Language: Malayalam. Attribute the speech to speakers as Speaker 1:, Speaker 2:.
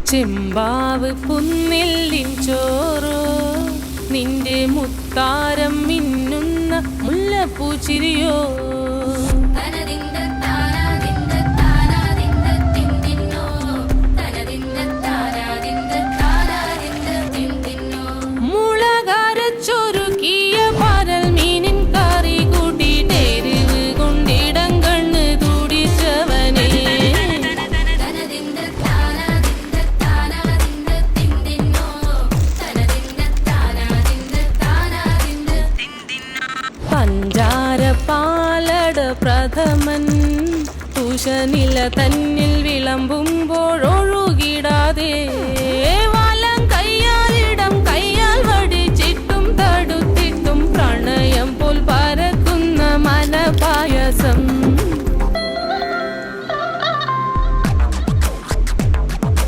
Speaker 1: ചെമ്പാവ് കുന്നില്ലിൻ ചോറോ നിന്റെ മുത്താരം മിന്നുന്ന മുല്ലപ്പൂച്ചിരിയോ മുളകരച്ചൊരുക്കിയ പരൽ മീനിൻ കറി കൂട്ടിയിട്ട് എരിവ് കൊണ്ടിടം കണ്ണ് തുടിച്ചവനേ പഞ്ചാര പാലട പ്രഥമൻ തുഷനില തന്നിൽ വിളമ്പുമ്പോഴോ